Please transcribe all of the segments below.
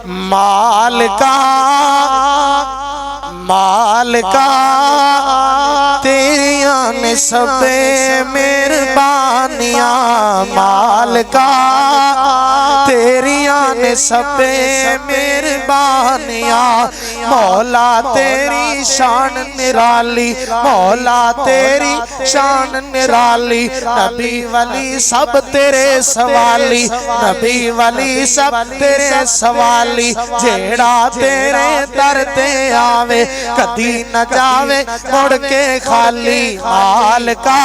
मालिका मालिका तेरियां ने सबे मेहरबानियां, मालिका तेरियां ने सबे मेहरबानियां। मौला तेरी शान निराली, मौला तेरी शान निराली। नबी वली सब तेरे सवाली, नबी वली सब तेरे सवाली। जेड़ा तेरे दर ते आवे कदी न जावे मुड़ के खाली। मालिका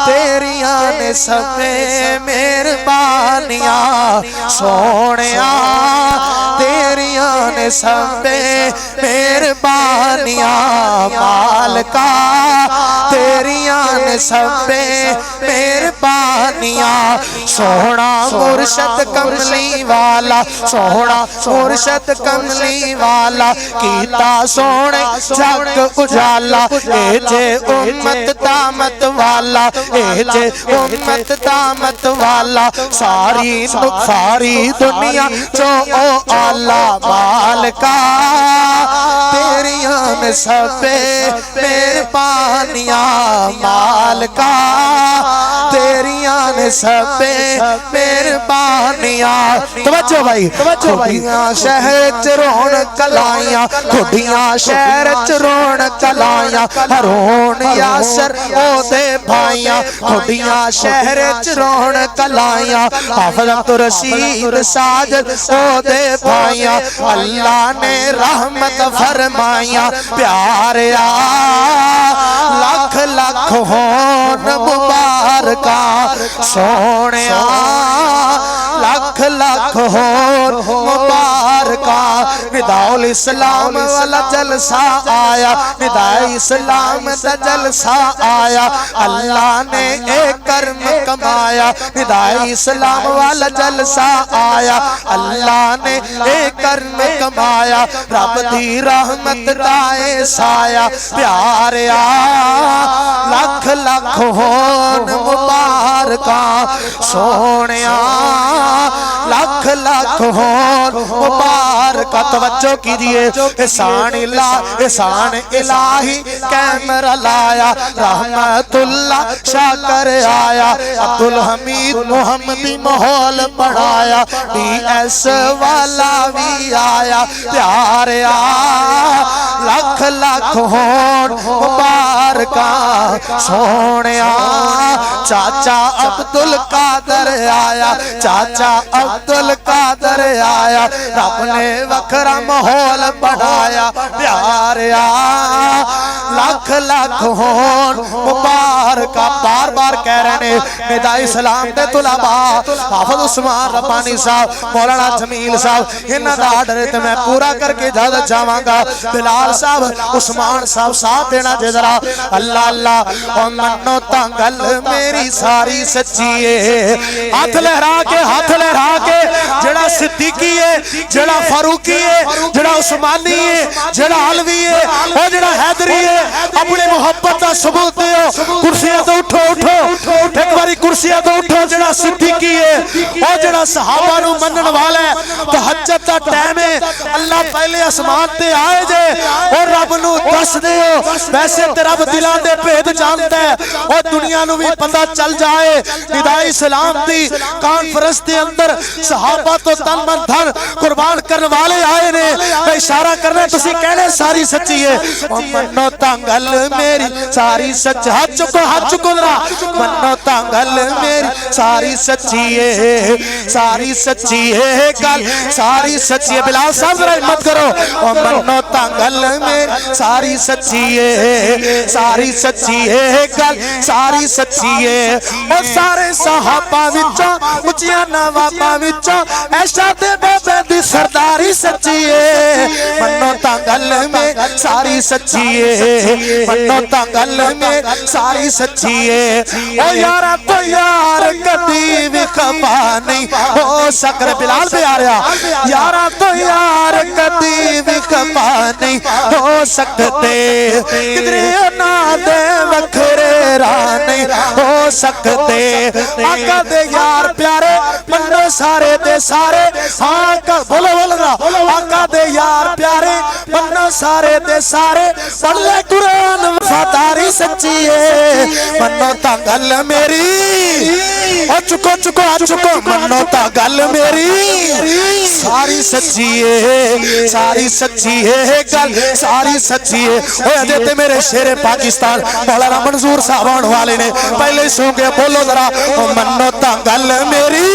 तेरियां ने सबे मेहरबानियां, सोहणिया तेरियां ने सबे मेहरबानियां। मालिका तेरियां ने सबे मेहरबानियां। सोहना मुर्शद कमली वाला, सोहना मुर्शद कमली वाला। कीता सोहने जग उजाला, ए जे उम्मत दामत वाला, ए जे उम्मत दामत वाला। सारी दुनिया जो ओ आला। मालिका तेरियां ने सबे मेहरबानियां, मालिका तेरियां ने सबे मेहरबानियां। तवज्जो भाई, खुदियां शहर च रौनक लाइयां, खुदियां शहर च रौनक लाइयां। हरून यासर ओदे भाइयां, खुदियां शहर च रौनक लाइयां। हाफिज़ रशीद साजिद ओदे भाइयां। अल्लाह ने रहमत फरमाइया, प्यारिया लख लख होन मुबारका। सोहणिया लख लख होन मुबारका। निदाउल इस्लाम वाला जलसा आया, निदाए इस्लाम दा जलसा आया। अल्लाह ने एक कर्म कमाया, निदाए इस्लाम वाला जलसा आया। अल्लाह ने एक कर्म कमाया, रब दी रहमत दा साया। प्यारिया लख लख होन मुबारका। सोहणिया लख लख होन मुबारका। तवज्जो कीजिए, एहसान इलाही कैमरा लाया। रहमतुल्लाह शाकर आया, अब्दुल हमीद मोहम्मदी माहौल बढ़ाया। DS वाला भी आया। प्यारिया लख लख होन मुबारका। सोहणिया चाचा अब्दुल कादर आया, चाचा अब्दुल कादर आया। रब ने वखरा माहौल बढ़ाया। प्यारिया लख लख होन मुबारका। बार बार कह रहे ने निदाई सलाम दे तुलाबा हाफिज़ उस्मान रब्बानी साहब, मौलाना जमील साहब, इन्हां दा आर्डर ते मैं पूरा करके इजाजत चाहांगा। बिलाल साहब, उस्मान साहब साथ देना जे जरा। अल्लाह अल्लाह ओ मन्नो तां गल मेरी सारी सच्ची है। हाथ लहरा के जेड़ा सिद्दीकी है, जेड़ा फारूकी है, जेड़ा उस्मानी है, जेड़ा अलवी है, ओ जेड़ा हैदरी है, अपने मोहब्बत का सबूत दियो। कुर्सियां तो उठो उठो, एक बारी कुर्सियां तो उठो। जेड़ा सिद्दीकी है, ओ जेड़ा सहाबा नु मनन वाला है। तहज्जुद दा टाइम है, अल्लाह पहले आसमान ते आए जे और रब नु दस दियो। वैसे ते रब दिलां दे भेद जानदा है, और दुनिया नु भी पता चल जाए। निदाई इस्लाम दी कॉन्फ्रेंस दे अंदर सहाबा तो तन मन धन कुर्बान करने वाले आए ने। मैं इशारा करना, तुसी कहने सारी सच्ची है। मन्नो तां गल मेरी सारी सच। हाथ चुको जरा। मन्नो तां गल मेरी सारी सच्ची है, सारी सच्ची है गल, सारी सच्ची है। बिलाल साहब जरा हिम्मत करो। मन्नो तां गल मेरी सारी सच्ची है, सारी सच्ची है गल, सारी सच्ची है। और सारे सहाबा विचों उच्चियां नवाबा विचों ऐशा ते बाबे दी सरदारी सच्ची है। मन्नो तां गल में सारी सच्ची है, मन्नो तां गल में सारी सच्ची है। ओ यारा तो यार कदी भी खफा नहीं हो सकता। बिलाल भी आ रहा। यारा तो यार कदी भी खफा नहीं हो सकते, किधरे ना दे वखरे राह नहीं हो सकते। आका दे यार प्यारे मन्नो तवे सारे दे सारे हाँ का बोलो बोलो ना आका दे यार प्यारे मन्नो सारे दे सारे पढ़ ले कुरान वफादारी सच्ची है मन्नो ता गल मेरी चुको मन्नो ता गल मेरी सारी सच्ची है सारी सच्ची है गल सारी सच्ची है ओए देते मेरे शेरे पाकिस्तान मौलाना मंजूर साहब आने वाले ने पहले सो के बोलो जरा मन्नो ता गल मेरी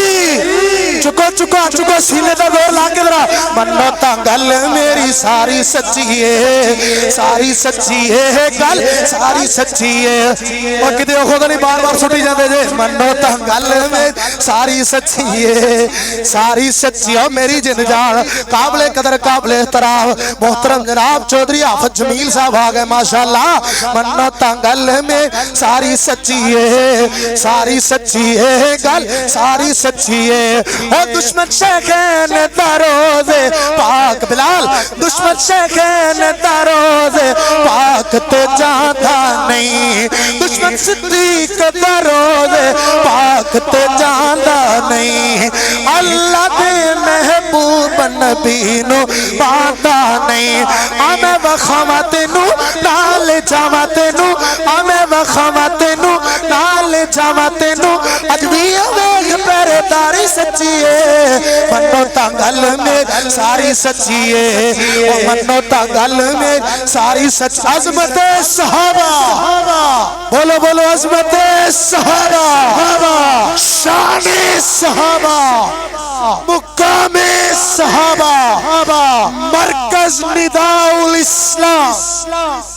चुको सीने दा जोर ला के जरा मन्नो ता गल मेरी सारी सच्ची है सारी सच्ची है गल सारी सच्ची है और किते खुद नहीं बार-बार सुटी जाते जे मन्नो ता गल में सारी सच्ची है सारी सच्ची है मेरी जिन जान काबिले कदर काबिले एहतराम मोहतरम जनाब चौधरी आफत जमील साहब आ गए माशाल्लाह मन्नो ता गल में सारी सच्ची है सारी सच्ची है गल सारी सच्ची है और दुश्मन शेखैन दरोज़े पाक बिलाल दुश्मन शेखैन दरोज़े पाक तो जाता नहीं दुश्मन सिद्दीक दरोज़े पाक तो जाता नहीं अल्लाह दे महबूब नबी नु पाता नहीं आमे वखावा तेनू नाल जावा तेनू आमे वखावा तेनू नाल जावा तेनू अज भी वेख पहरेदारी सच्ची है मन्नो ता गल में सारी सच्ची है और मन्नो ता गल में सारी सच अज़मत सहाबा बोलो बोलो अज़मत सहाबा शान सहाबा मुकामे सहाबा मरकज निदाउल इस्लाम